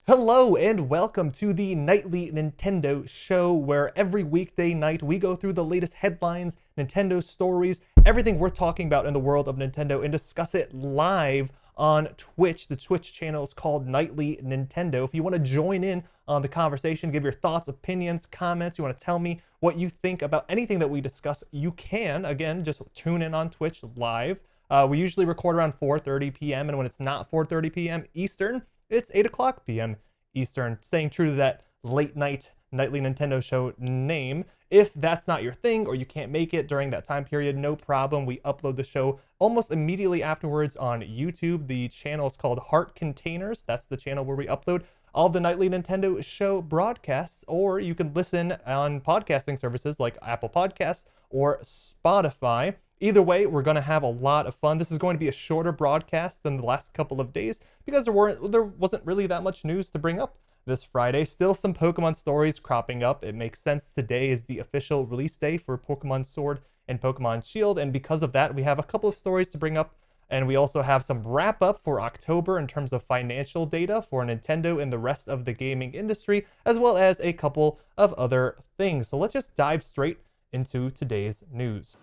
Hello and welcome to the Nightly Nintendo Show, where every weekday night we go through the latest headlines, Nintendo stories, everything worth talking about in the world of Nintendo, and discuss it live on Twitch. The Twitch channel is called Nightly Nintendo. If you want to join in on the conversation, give your thoughts, opinions, comments, you want to tell me what you think about anything that we discuss, you can. Again, just tune in on Twitch live. We usually record around 4:30 p.m. and when it's not 4:30 p.m. Eastern, it's 8 o'clock p.m. Eastern, staying true to that late night Nightly Nintendo Show name. If that's not your thing or you can't make it during that time period, no problem. We upload the show almost immediately afterwards on YouTube. The channel is called Heart Containers. That's the channel where we upload all of the Nightly Nintendo Show broadcasts, or you can listen on podcasting services like Apple Podcasts or Spotify. Either way, we're going to have a lot of fun. This is going to be a shorter broadcast than the last couple of days because there wasn't really that much news to bring up this Friday. Still some Pokemon stories cropping up. It makes sense today is the official release day for Pokemon Sword and Pokemon Shield, and because of that, we have a couple of stories to bring up, and we also have some wrap up for October in terms of financial data for Nintendo and the rest of the gaming industry, as well as a couple of other things. So let's just dive straight into today's news.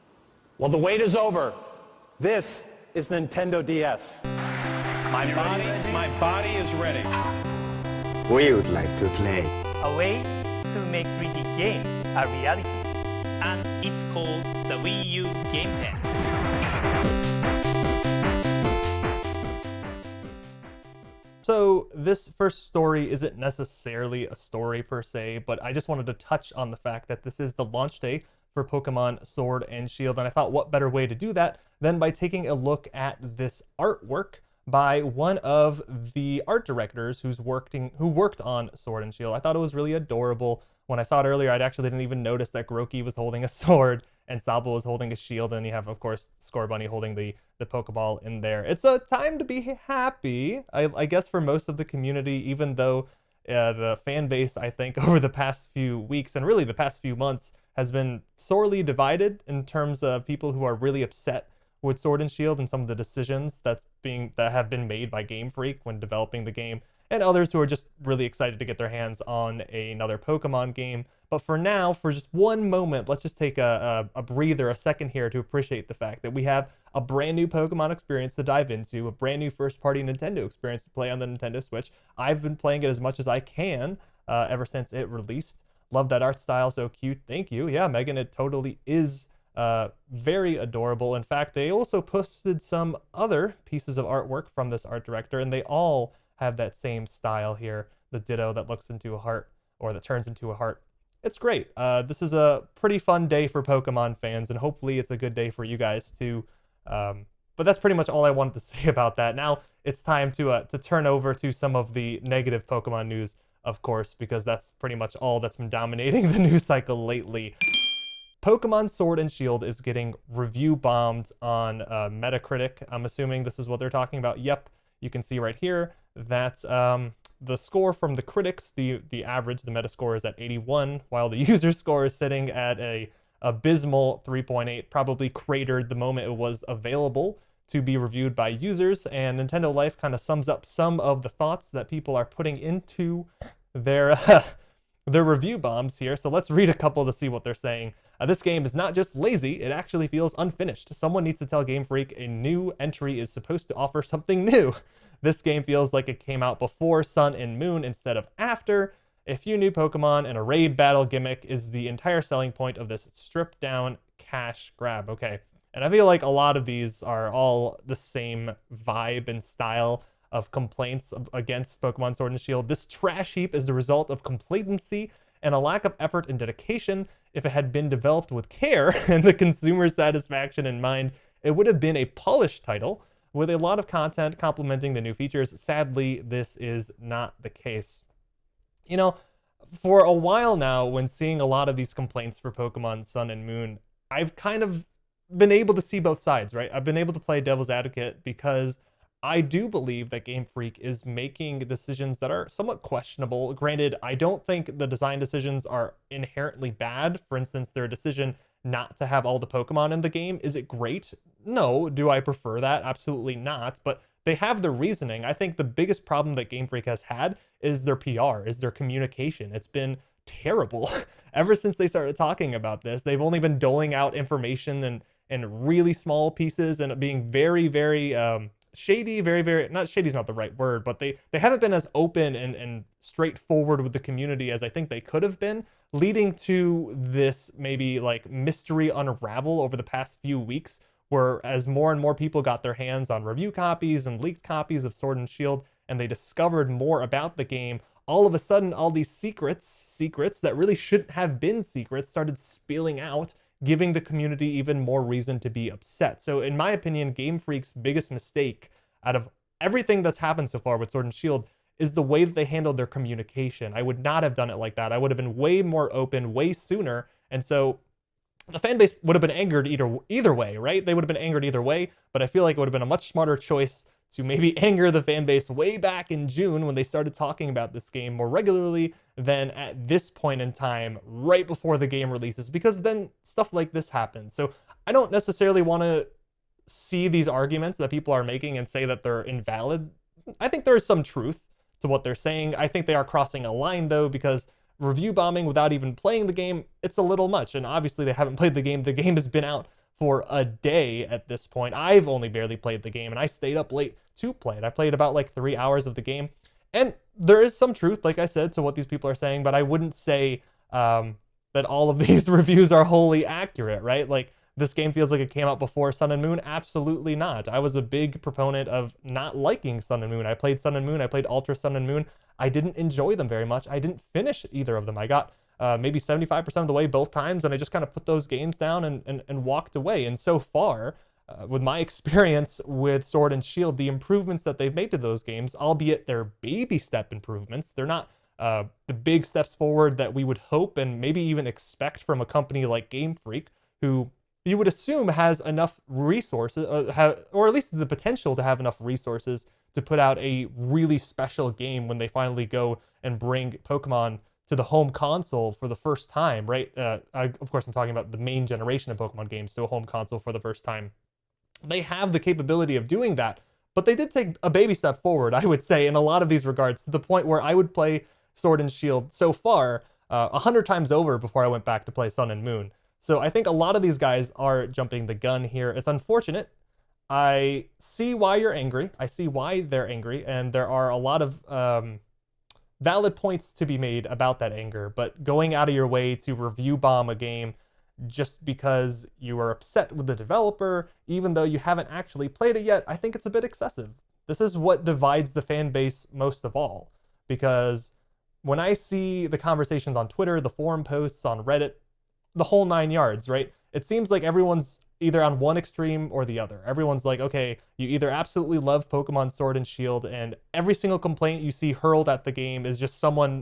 Well, the wait is over. This is Nintendo DS. My body is ready. We would like to play. A way to make 3D games a reality, and it's called the Wii U Game Pen. So this first story isn't necessarily a story per se, but I just wanted to touch on the fact that this is the launch day for Pokemon Sword and Shield, and I thought what better way to do that than by taking a look at this artwork by one of the art directors who worked on Sword and Shield. I thought it was really adorable. When I saw it earlier, I actually didn't even notice that Groki was holding a sword and Sabo was holding a shield, and you have, of course, Scorbunny holding the Pokeball in there. It's a time to be happy, I guess, for most of the community, even though the fan base, I think, over the past few weeks and really the past few months has been sorely divided in terms of people who are really upset with Sword and Shield and some of the decisions that have been made by Game Freak when developing the game, and others who are just really excited to get their hands on another Pokemon game. But for now, for just one moment, let's just take a breather, a second here to appreciate the fact that we have a brand new Pokemon experience to dive into, a brand new first-party Nintendo experience to play on the Nintendo Switch. I've been playing it as much as I can ever since it released. Love that art style, so cute. Thank you. Yeah, Megan, it totally is very adorable. In fact, they also posted some other pieces of artwork from this art director, and they all have that same style here, the Ditto that looks into a heart, or that turns into a heart. It's great. This is a pretty fun day for Pokemon fans, and hopefully it's a good day for you guys too. But that's pretty much all I wanted to say about that. Now it's time to turn over to some of the negative Pokemon news, of course, because that's pretty much all that's been dominating the news cycle lately. Pokemon Sword and Shield is getting review bombed on Metacritic. I'm assuming this is what they're talking about. Yep, you can see right here that the score from the critics, the average, the Metascore is at 81, while the user score is sitting at a abysmal 3.8, probably cratered the moment it was available to be reviewed by users. And Nintendo Life kind of sums up some of the thoughts that people are putting into their review bombs here. So let's read a couple to see what they're saying. This game is not just lazy, it actually feels unfinished. Someone needs to tell Game Freak a new entry is supposed to offer something new. This game feels like it came out before Sun and Moon instead of after. A few new Pokemon and a raid battle gimmick is the entire selling point of this stripped down cash grab. Okay, and I feel like a lot of these are all the same vibe and style of complaints against Pokemon Sword and Shield. This trash heap is the result of complacency and a lack of effort and dedication. If it had been developed with care and the consumer satisfaction in mind, it would have been a polished title with a lot of content complementing the new features. Sadly, this is not the case. You know, for a while now, when seeing a lot of these complaints for Pokemon Sun and Moon, I've kind of been able to see both sides, right? I've been able to play devil's advocate because I do believe that Game Freak is making decisions that are somewhat questionable. Granted, I don't think the design decisions are inherently bad. For instance, their decision not to have all the Pokemon in the game. Is it great? No. Do I prefer that? Absolutely not. But they have the reasoning. I think the biggest problem that Game Freak has had is their PR, is their communication. It's been terrible ever since they started talking about this. They've only been doling out information in really small pieces and being very, very shady, very, not shady is not the right word, but they haven't been as open and straightforward with the community as I think they could have been, leading to this maybe like mystery unravel over the past few weeks, where as more and more people got their hands on review copies and leaked copies of Sword and Shield, and they discovered more about the game, all of a sudden all these secrets that really shouldn't have been secrets started spilling out, giving the community even more reason to be upset. So in my opinion, Game Freak's biggest mistake out of everything that's happened so far with Sword and Shield is the way that they handled their communication. I would not have done it like that. I would have been way more open, way sooner. And so the fan base would have been angered either way, right? They would have been angered either way, but I feel like it would have been a much smarter choice to maybe anger the fan base way back in June when they started talking about this game more regularly than at this point in time, right before the game releases, because then stuff like this happens. So I don't necessarily want to see these arguments that people are making and say that they're invalid. I think there is some truth to what they're saying. I think they are crossing a line though, because review bombing without even playing the game, it's a little much. And obviously they haven't played the game. The game has been out for a day at this point. I've only barely played the game, and I stayed up late to play it. I played about like 3 hours of the game, and there is some truth, like I said, to what these people are saying, but I wouldn't say that all of these reviews are wholly accurate, right? Like, this game feels like it came out before Sun and Moon. Absolutely not. I was a big proponent of not liking Sun and Moon. I played Sun and Moon. I played Ultra Sun and Moon. I didn't enjoy them very much. I didn't finish either of them. I got maybe 75% of the way both times, and I just kind of put those games down and walked away. And so far, with my experience with Sword and Shield, the improvements that they've made to those games, albeit they're baby step improvements, they're not the big steps forward that we would hope and maybe even expect from a company like Game Freak, who you would assume has enough resources, or at least the potential to have enough resources to put out a really special game when they finally go and bring Pokemon to the home console for the first time, right? Of course, I'm talking about the main generation of Pokemon games to a home console for the first time. They have the capability of doing that, but they did take a baby step forward, I would say, in a lot of these regards, to the point where I would play Sword and Shield so far 100 times over before I went back to play Sun and Moon. So I think a lot of these guys are jumping the gun here. It's unfortunate. I see why you're angry. I see why they're angry, and there are a lot of valid points to be made about that anger, but going out of your way to review bomb a game just because you are upset with the developer, even though you haven't actually played it yet, I think it's a bit excessive. This is what divides the fan base most of all, because when I see the conversations on Twitter, the forum posts on Reddit, the whole 9 yards, right? It seems like everyone's either on one extreme or the other. Everyone's like, okay, you either absolutely love Pokemon Sword and Shield, and every single complaint you see hurled at the game is just someone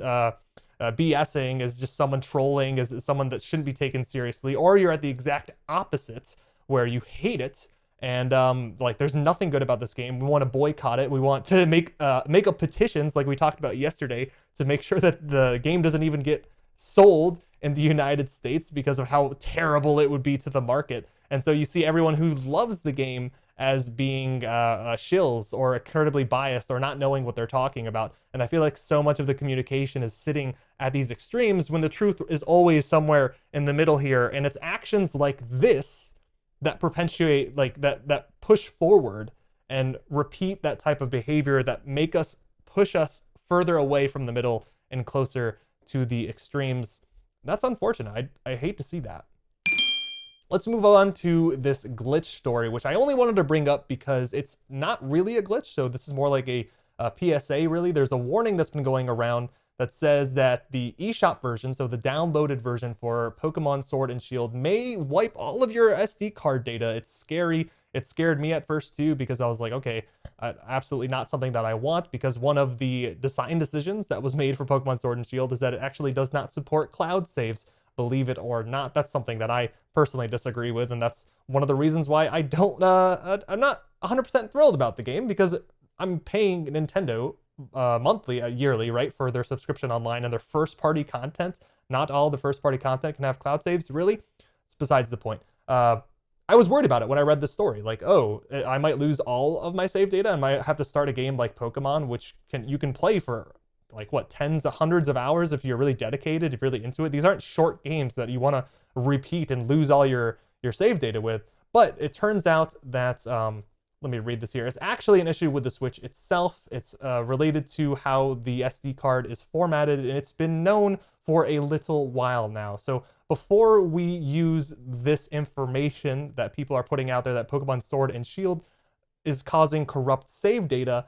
BSing, is just someone trolling, is someone that shouldn't be taken seriously, or you're at the exact opposite where you hate it and like there's nothing good about this game. We want to boycott it. We want to make up petitions like we talked about yesterday to make sure that the game doesn't even get sold in the United States because of how terrible it would be to the market. And so you see everyone who loves the game as being shills or incredibly biased or not knowing what they're talking about. And I feel like so much of the communication is sitting at these extremes when the truth is always somewhere in the middle here. And it's actions like this that perpetuate, like that push forward and repeat that type of behavior that push us further away from the middle and closer to the extremes. That's unfortunate. I hate to see that. Let's move on to this glitch story, which I only wanted to bring up because it's not really a glitch. So this is more like a PSA, really. There's a warning that's been going around that says that the eShop version, so the downloaded version for Pokemon Sword and Shield, may wipe all of your SD card data. It's scary. It scared me at first too, because I was like, okay, absolutely not something that I want, because one of the design decisions that was made for Pokemon Sword and Shield is that it actually does not support cloud saves, believe it or not. That's something that I personally disagree with, and that's one of the reasons why I don't, I'm not 100% thrilled about the game, because I'm paying Nintendo monthly, yearly, right, for their subscription online and their first-party content. Not all the first-party content can have cloud saves, really. besides the point. I was worried about it when I read the story. Like, oh, I might lose all of my save data. I might have to start a game like Pokemon, which you can play for like what, tens of hundreds of hours if you're really dedicated, if you're really into it. These aren't short games that you want to repeat and lose all your save data with. But it turns out that let me read this here. It's actually an issue with the Switch itself. It's related to how the SD card is formatted, and it's been known for a little while now. So before we use this information that people are putting out there that Pokemon Sword and Shield is causing corrupt save data,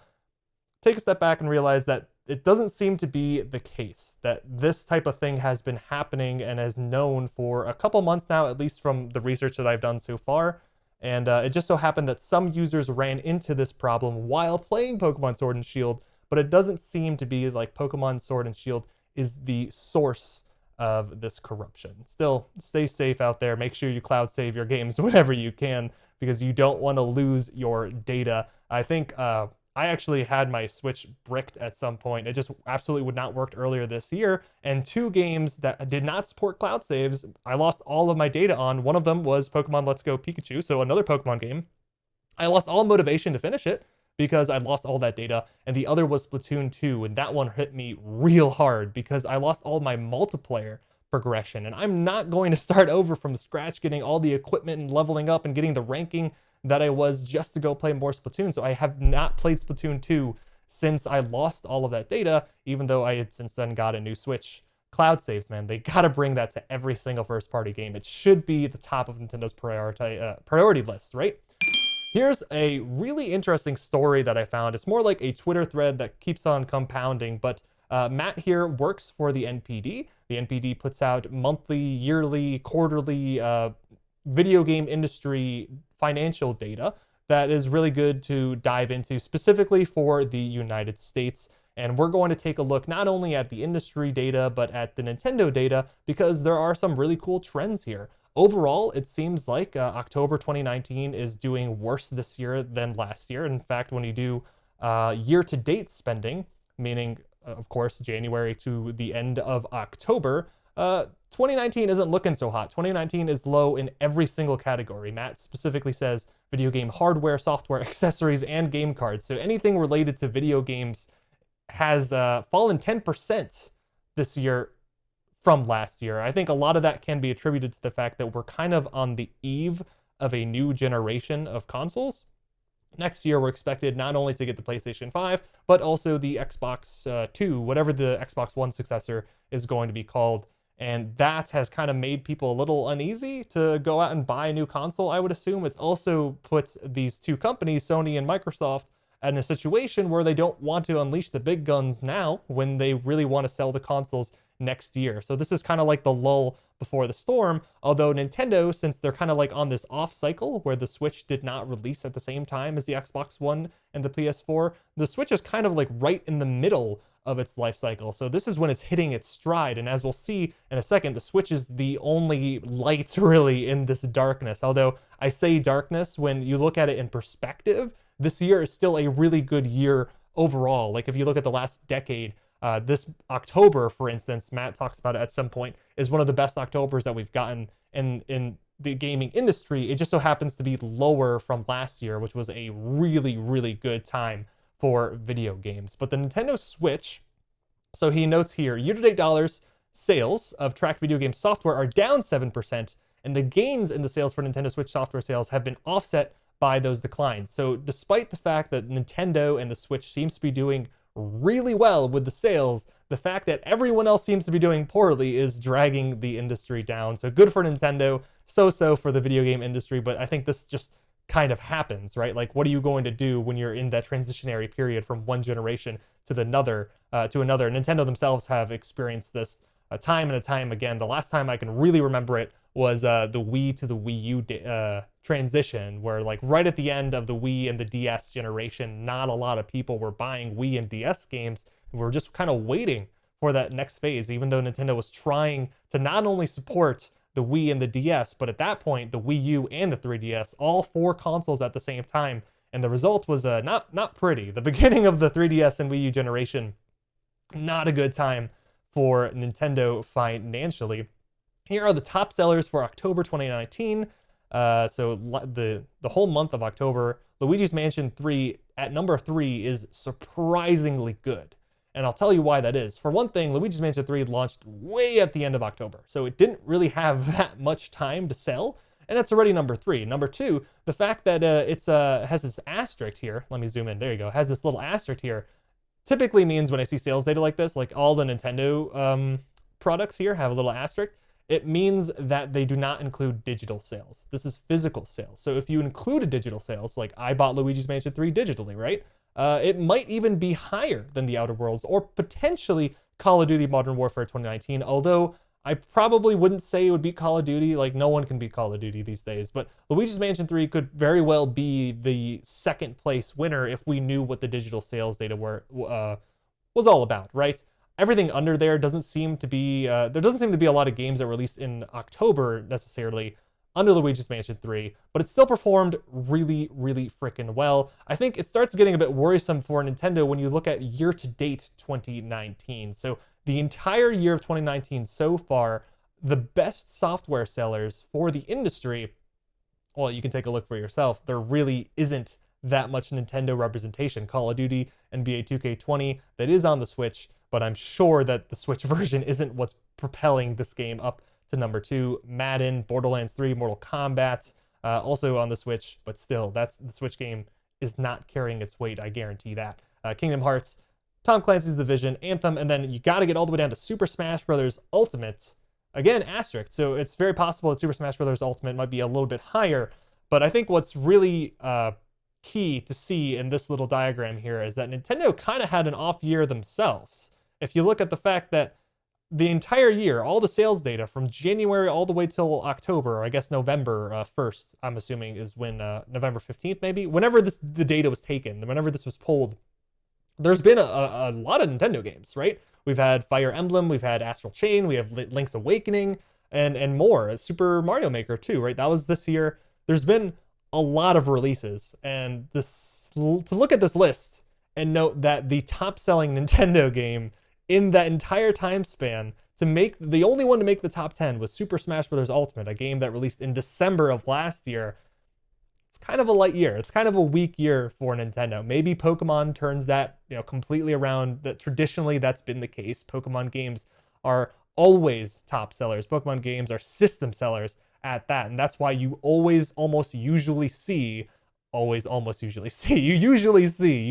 take a step back and realize that it doesn't seem to be the case, that this type of thing has been happening and is known for a couple months now, at least from the research that I've done so far. And it just so happened that some users ran into this problem while playing Pokemon Sword and Shield, but it doesn't seem to be like Pokemon Sword and Shield is the source of this corruption. Still, stay safe out there. Make sure you cloud save your games whenever you can, because you don't want to lose your data. I think I actually had my Switch bricked at some point. It just absolutely would not work earlier this year. And 2 games that did not support cloud saves, I lost all of my data on. One of them was Pokemon Let's Go Pikachu, so another Pokemon game. I lost all motivation to finish it because I lost all that data. And the other was Splatoon 2, and that one hit me real hard because I lost all my multiplayer progression. And I'm not going to start over from scratch getting all the equipment and leveling up and getting the ranking that I was just to go play more Splatoon. So I have not played Splatoon 2 since I lost all of that data, even though I had since then got a new Switch. Cloud saves, man, they gotta bring that to every single first-party game. It should be the top of Nintendo's priority list, right? Here's a really interesting story that I found. It's more like a Twitter thread that keeps on compounding, but Matt here works for the NPD. The NPD puts out monthly, yearly, quarterly video game industry financial data that is really good to dive into, specifically for the United States. And we're going to take a look not only at the industry data, but at the Nintendo data, because there are some really cool trends here. Overall, it seems like October 2019 is doing worse this year than last year. In fact, when you do year-to-date spending, meaning, of course, January to the end of October, 2019 isn't looking so hot. 2019 is low in every single category. Matt specifically says video game hardware, software, accessories, and game cards. So anything related to video games has fallen 10% this year from last year. I think a lot of that can be attributed to the fact that we're kind of on the eve of a new generation of consoles. Next year, we're expected not only to get the PlayStation 5, but also the Xbox 2, whatever the Xbox One successor is going to be called. And that has kind of made people a little uneasy to go out and buy a new console, I would assume. It's also puts these two companies, Sony and Microsoft, in a situation where they don't want to unleash the big guns now when they really want to sell the consoles next year. So this is kind of like the lull before the storm, although Nintendo, since they're kind of like on this off cycle where the Switch did not release at the same time as the Xbox One and the PS4, the Switch is kind of like right in the middle of its life cycle. So this is when it's hitting its stride. And as we'll see in a second, the Switch is the only light really in this darkness. Although I say darkness, when you look at it in perspective, this year is still a really good year overall. Like if you look at the last decade, this October, for instance, Matt talks about it at some point, is one of the best Octobers that we've gotten in the gaming industry. It just so happens to be lower from last year, which was a really, really good time for video games. But the Nintendo Switch, so he notes here, year-to-date dollars sales of tracked video game software are down 7%, and the gains in the sales for Nintendo Switch software sales have been offset by those declines. So despite the fact that Nintendo and the Switch seems to be doing really well with the sales, the fact that everyone else seems to be doing poorly is dragging the industry down. So good for Nintendo, so-so for the video game industry, but I think this just kind of happens, right? Like, what are you going to do when you're in that transitionary period from one generation to another? Nintendo themselves have experienced this time and time again. The last time I can really remember it was the Wii to the Wii U transition, where like right at the end of the Wii and the DS generation, not a lot of people were buying Wii and DS games. We were just kind of waiting for that next phase, even though Nintendo was trying to not only support the Wii and the DS, but at that point, the Wii U and the 3DS, all 4 consoles at the same time. And the result was not pretty. The beginning of the 3DS and Wii U generation, not a good time for Nintendo financially. Here are the top sellers for October 2019. The whole month of October, Luigi's Mansion 3 at number 3 is surprisingly good. And I'll tell you why that is. For one thing, Luigi's Mansion 3 launched way at the end of October, so it didn't really have that much time to sell, and it's already number 3. Number 2, the fact that it has this asterisk here. Let me zoom in. There you go. It has this little asterisk here. Typically means when I see sales data like this, like all the Nintendo products here have a little asterisk. It means that they do not include digital sales. This is physical sales. So if you included digital sales, like I bought Luigi's Mansion 3 digitally, right? It might even be higher than the Outer Worlds or potentially Call of Duty Modern Warfare 2019, although I probably wouldn't say it would beat Call of Duty. Like, no one can beat Call of Duty these days, but Luigi's Mansion 3 could very well be the second place winner if we knew what the digital sales data was all about, right? Everything under there doesn't seem to be, there doesn't seem to be a lot of games that released in October necessarily under Luigi's Mansion 3, but it still performed really, really freaking well. I think it starts getting a bit worrisome for Nintendo when you look at year-to-date 2019. So the entire year of 2019 so far, the best software sellers for the industry, well, you can take a look for yourself. There really isn't that much Nintendo representation. Call of Duty, NBA 2K20, that is on the Switch, but I'm sure that the Switch version isn't what's propelling this game up to number 2. Madden, Borderlands 3, Mortal Kombat, also on the Switch, but still, the Switch game is not carrying its weight, I guarantee that. Kingdom Hearts, Tom Clancy's Division, Anthem, and then you got to get all the way down to Super Smash Bros. Ultimate. Again, asterisk, so it's very possible that Super Smash Bros. Ultimate might be a little bit higher, but I think what's really key to see in this little diagram here is that Nintendo kind of had an off year themselves. If you look at the fact that the entire year, all the sales data from January all the way till October, or I guess November 1st, I'm assuming is when, November 15th maybe, whenever the data was taken, whenever this was pulled, there's been a lot of Nintendo games, right? We've had Fire Emblem, we've had Astral Chain, we have Link's Awakening, and more. Super Mario Maker too, right? That was this year. There's been a lot of releases, and to look at this list and note that the top-selling Nintendo game in that entire time span, the only one to make the top 10 was Super Smash Bros. Ultimate, a game that released in December of last year. It's kind of a light year. It's kind of a weak year for Nintendo. Maybe Pokemon turns that, completely around. That traditionally that's been the case. Pokemon games are always top sellers. Pokemon games are system sellers at that, and that's why you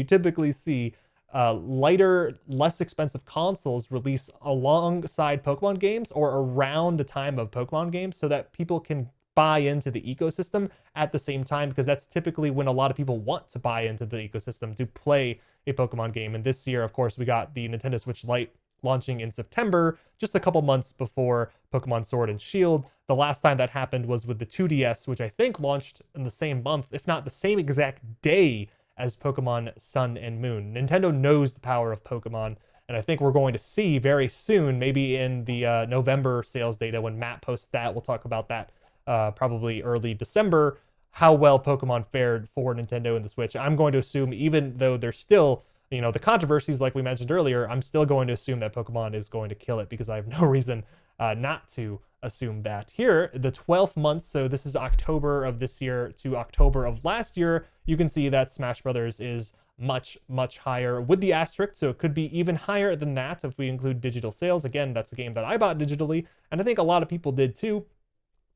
typically see lighter, less expensive consoles release alongside Pokemon games or around the time of Pokemon games so that people can buy into the ecosystem at the same time, because that's typically when a lot of people want to buy into the ecosystem to play a Pokemon game. And this year, of course, we got the Nintendo Switch Lite launching in September, just a couple months before Pokemon Sword and Shield. The last time that happened was with the 2DS, which I think launched in the same month, if not the same exact day as Pokemon Sun and Moon. Nintendo knows the power of Pokemon, and I think we're going to see very soon, maybe in the November sales data when Matt posts that, we'll talk about that probably early December, how well Pokemon fared for Nintendo and the Switch. I'm going to assume, even though there's still, the controversies like we mentioned earlier, I'm still going to assume that Pokemon is going to kill it because I have no reason not to assume that. Here, the 12th month, so this is October of this year to October of last year, you can see that Smash Brothers is much, much higher with the asterisk, so it could be even higher than that if we include digital sales. Again, that's a game that I bought digitally, and I think a lot of people did too.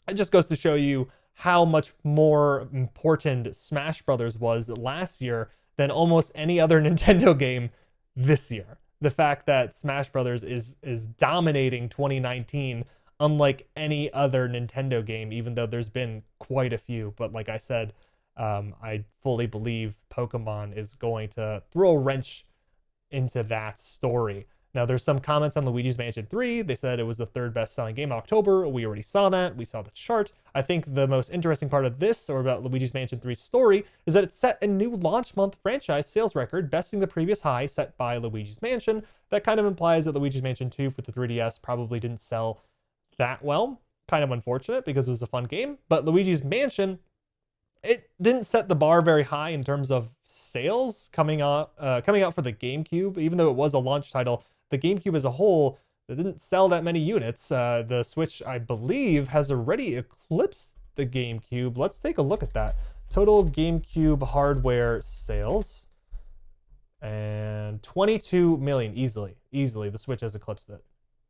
It just goes to show you how much more important Smash Brothers was last year than almost any other Nintendo game this year. The fact that Smash Brothers is dominating 2019 unlike any other Nintendo game, even though there's been quite a few. But like I said, I fully believe Pokemon is going to throw a wrench into that story. Now, there's some comments on Luigi's Mansion 3. They said it was the third best-selling game in October. We already saw that. We saw the chart. I think the most interesting part of this, or about Luigi's Mansion 3's story, is that it set a new launch month franchise sales record, besting the previous high set by Luigi's Mansion. That kind of implies that Luigi's Mansion 2 for the 3DS probably didn't sell that well. Kind of unfortunate because it was a fun game. But Luigi's Mansion, it didn't set the bar very high in terms of sales coming out for the GameCube. Even though it was a launch title, the GameCube as a whole They didn't sell that many units. The Switch, I believe, has already eclipsed the GameCube. Let's take a look at that. Total GameCube hardware sales. And 22 million, easily. The Switch has eclipsed it.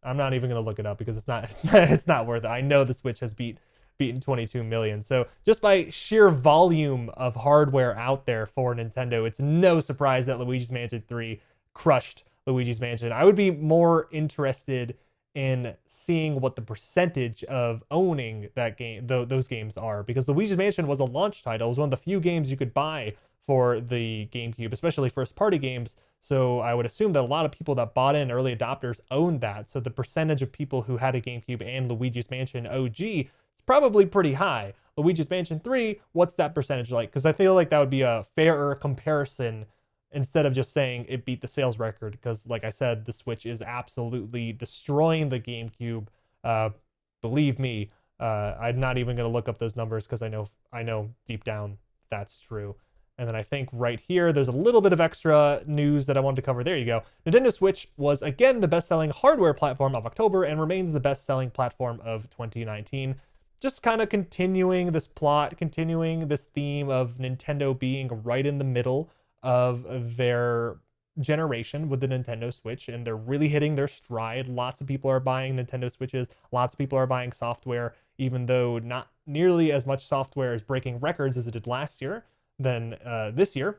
I'm not even going to look it up because it's not worth it. I know the Switch has beaten 22 million. So just by sheer volume of hardware out there for Nintendo, it's no surprise that Luigi's Mansion 3 crushed Luigi's Mansion. I would be more interested in seeing what the percentage of owning that game, those games are, because Luigi's Mansion was a launch title. It was one of the few games you could buy for the GameCube, especially first-party games. So I would assume that a lot of people that bought in, early adopters, owned that. So the percentage of people who had a GameCube and Luigi's Mansion OG is probably pretty high. Luigi's Mansion 3, what's that percentage like? Because I feel like that would be a fairer comparison instead of just saying it beat the sales record. Because like I said, the Switch is absolutely destroying the GameCube. Believe me, I'm not even going to look up those numbers because I know deep down that's true. And then I think right here, there's a little bit of extra news that I wanted to cover. There you go. Nintendo Switch was again the best-selling hardware platform of October and remains the best-selling platform of 2019. Just kind of continuing this plot, continuing this theme of Nintendo being right in the middle of their generation with the Nintendo Switch, and they're really hitting their stride. Lots of people are buying Nintendo Switches. Lots of people are buying software, even though not nearly as much software is breaking records as it did last year than this year,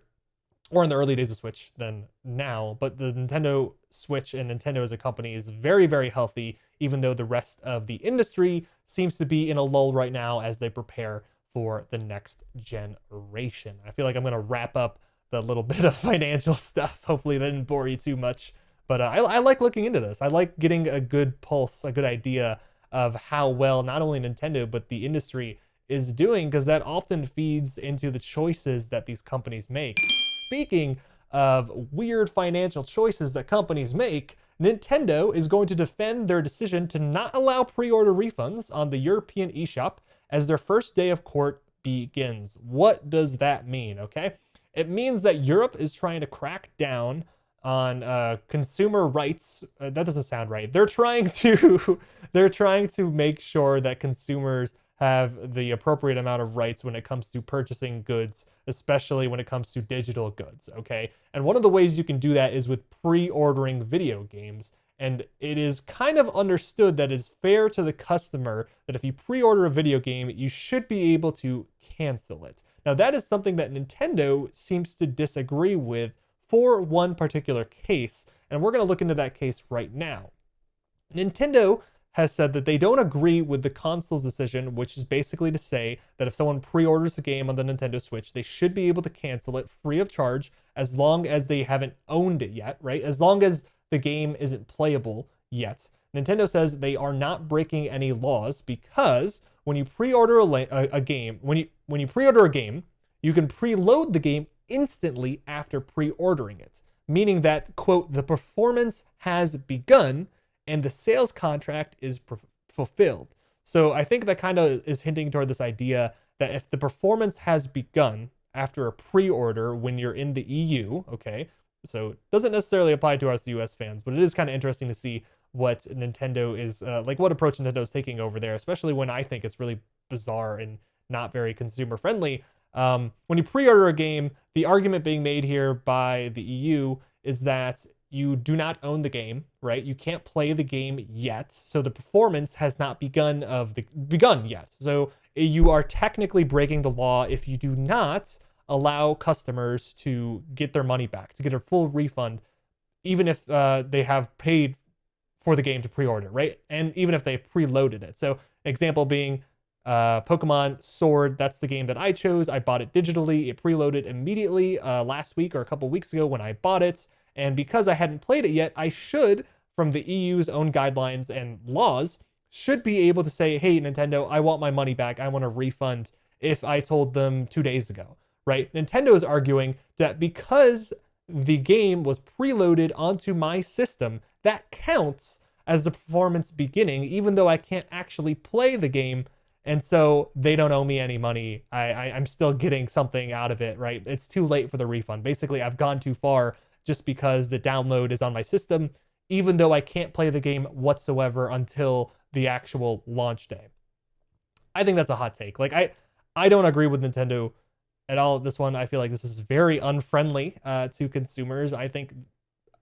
or in the early days of Switch than now. But the Nintendo Switch and Nintendo as a company is very, very healthy, even though the rest of the industry seems to be in a lull right now as they prepare for the next generation. I feel like I'm going to wrap up the little bit of financial stuff. Hopefully that didn't bore you too much. But I like looking into this. I like getting a good pulse, a good idea of how well not only Nintendo, but the industry is doing, because that often feeds into the choices that these companies make. Speaking of weird financial choices that companies make, Nintendo is going to defend their decision to not allow pre-order refunds on the European eShop as their first day of court begins. What does that mean? Okay, it means that Europe is trying to crack down on consumer rights. That doesn't sound right. They're trying to make sure that consumers have the appropriate amount of rights when it comes to purchasing goods, especially when it comes to digital goods, okay? And one of the ways you can do that is with pre-ordering video games. And it is kind of understood that it's fair to the customer that if you pre-order a video game, you should be able to cancel it. Now, that is something that Nintendo seems to disagree with for one particular case, and we're going to look into that case right now. Nintendo has said that they don't agree with the console's decision, which is basically to say that if someone pre-orders a game on the Nintendo Switch, they should be able to cancel it free of charge as long as they haven't owned it yet, right? As long as the game isn't playable yet. Nintendo says they are not breaking any laws because when you pre-order a game, when you pre-order a game, you can preload the game instantly after pre-ordering it, meaning that, quote, the performance has begun and the sales contract is fulfilled. So I think that kind of is hinting toward this idea that if the performance has begun after a pre-order when you're in the EU, okay, so it doesn't necessarily apply to us US fans, but it is kind of interesting to see what Nintendo is, what approach Nintendo is taking over there, especially when I think it's really bizarre and not very consumer friendly. When you pre-order a game, the argument being made here by the EU is that you do not own the game, right? You can't play the game yet, so the performance has not begun yet. So you are technically breaking the law if you do not allow customers to get their money back, to get a full refund, even if they have paid for the game to pre-order, right? And even if they've preloaded it. So example being Pokemon Sword, that's the game that I chose. I bought it digitally. It preloaded immediately last week or a couple weeks ago when I bought it. And because I hadn't played it yet, I should, from the EU's own guidelines and laws, should be able to say, hey, Nintendo, I want my money back. I want a refund if I told them 2 days ago, right? Nintendo is arguing that because the game was preloaded onto my system, that counts as the performance beginning, even though I can't actually play the game. And so they don't owe me any money. I'm still getting something out of it, right? It's too late for the refund. Basically, I've gone too far just because the download is on my system. even though I can't play the game whatsoever until the actual launch day. I think that's a hot take. Like, I don't agree with Nintendo at all. This one, I feel like this is very unfriendly to consumers. I think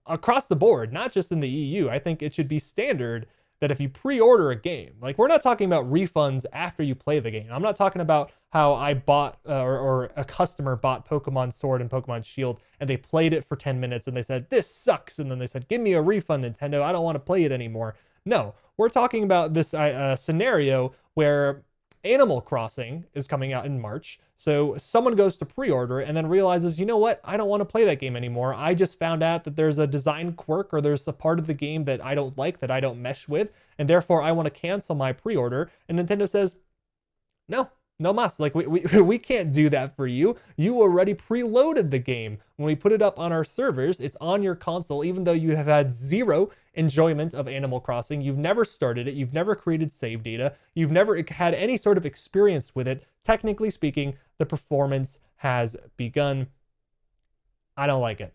across the board, not just in the EU, I think it should be standard that if you pre-order a game, like, we're not talking about refunds after you play the game. I'm not talking about how I bought or a customer bought Pokemon Sword and Pokemon Shield and they played it for 10 minutes and they said, this sucks. And then they said, give me a refund, Nintendo. I don't want to play it anymore. No, we're talking about this scenario where Animal Crossing is coming out in March. So someone goes to pre-order and then realizes, you know what? I don't want to play that game anymore. I just found out that there's a design quirk or there's a part of the game that I don't like, that I don't mesh with, and therefore I want to cancel my pre-order. And Nintendo says, no mas. Like, we can't do that for you. You already preloaded the game. When we put it up on our servers, it's on your console, even though you have had zero enjoyment of Animal Crossing. You've never started it. You've never created save data. You've never had any sort of experience with it. Technically speaking, the performance has begun. I don't like it.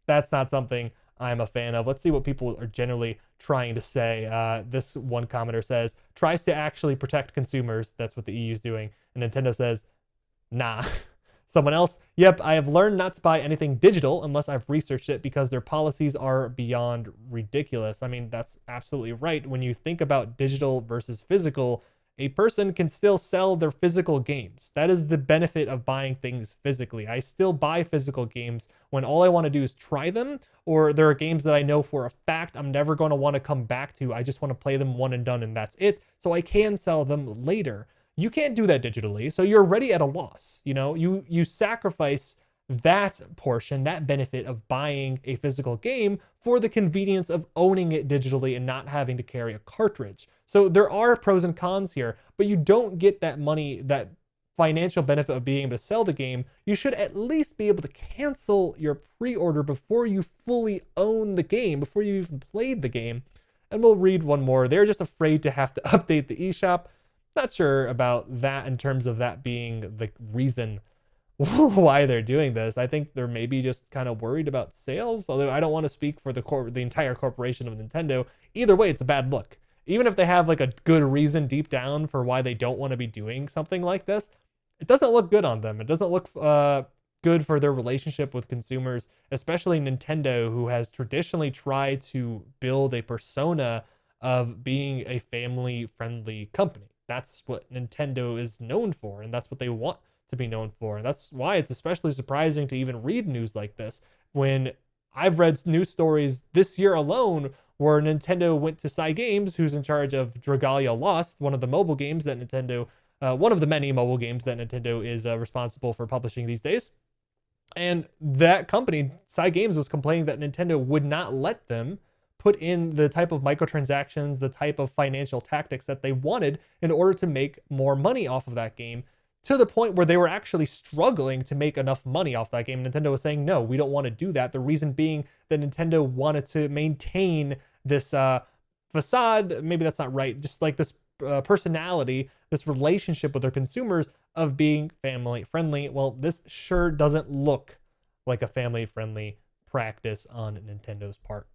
That's not something I'm a fan of. Let's see what people are generally trying to say. This one commenter says, tries to actually protect consumers. That's what the EU is doing. And Nintendo says, nah. Someone else, yep, I have learned not to buy anything digital unless I've researched it because their policies are beyond ridiculous. I mean, that's absolutely right. When you think about digital versus physical, a person can still sell their physical games. That is the benefit of buying things physically. I still buy physical games when all I want to do is try them, or there are games that I know for a fact I'm never going to want to come back to. I just want to play them one and done, and that's it. So I can sell them later. You can't do that digitally, so you're already at a loss. You know, you sacrifice that portion, that benefit of buying a physical game for the convenience of owning it digitally and not having to carry a cartridge. So there are pros and cons here, but you don't get that money, that financial benefit of being able to sell the game. You should at least be able to cancel your pre-order before you fully own the game, before you even played the game. And we'll read one more. They're just afraid to have to update the eShop. Not sure about that in terms of that being the reason why they're doing this. I think they're maybe just kind of worried about sales, although I don't want to speak for the entire corporation of Nintendo. Either way, it's a bad look. Even if they have like a good reason deep down for why they don't want to be doing something like this, it doesn't look good on them. It doesn't look good for their relationship with consumers, especially Nintendo, who has traditionally tried to build a persona of being a family-friendly company. That's what Nintendo is known for, and that's what they want to be known for. And that's why it's especially surprising to even read news like this when I've read news stories this year alone where Nintendo went to Cygames, who's in charge of Dragalia Lost, one of the mobile games that Nintendo, one of the many mobile games that Nintendo is responsible for publishing these days. And that company, Cygames, was complaining that Nintendo would not let them put in the type of microtransactions, the type of financial tactics that they wanted in order to make more money off of that game, to the point where they were actually struggling to make enough money off that game. Nintendo was saying, no, we don't want to do that. The reason being that Nintendo wanted to maintain this facade, maybe that's not right, just like this personality, this relationship with their consumers of being family friendly. Well, this sure doesn't look like a family friendly practice on Nintendo's part.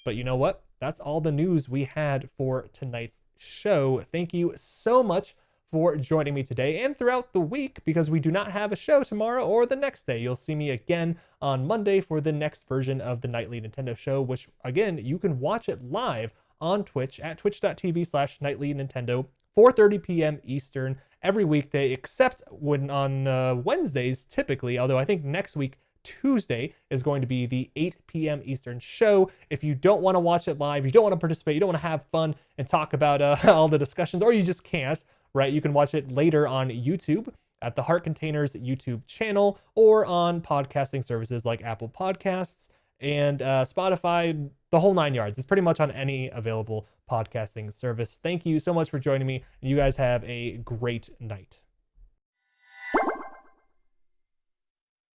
But you know what? That's all the news we had for tonight's show. Thank you so much for joining me today and throughout the week, because we do not have a show tomorrow or the next day. You'll see me again on Monday for the next version of the Nightly Nintendo Show, which again, you can watch it live on Twitch at twitch.tv/NightlyNintendo, 4:30 p.m. Eastern every weekday, except when on Wednesdays typically, although I think next week Tuesday is going to be the 8 p.m. Eastern show. If you don't want to watch it live, you don't want to participate, you don't want to have fun and talk about all the discussions, or you just can't, right? You can watch it later on YouTube at the Heart Containers YouTube channel, or on podcasting services like Apple Podcasts and Spotify, the whole 9 yards. It's pretty much on any available podcasting service. Thank you so much for joining me, and you guys have a great night.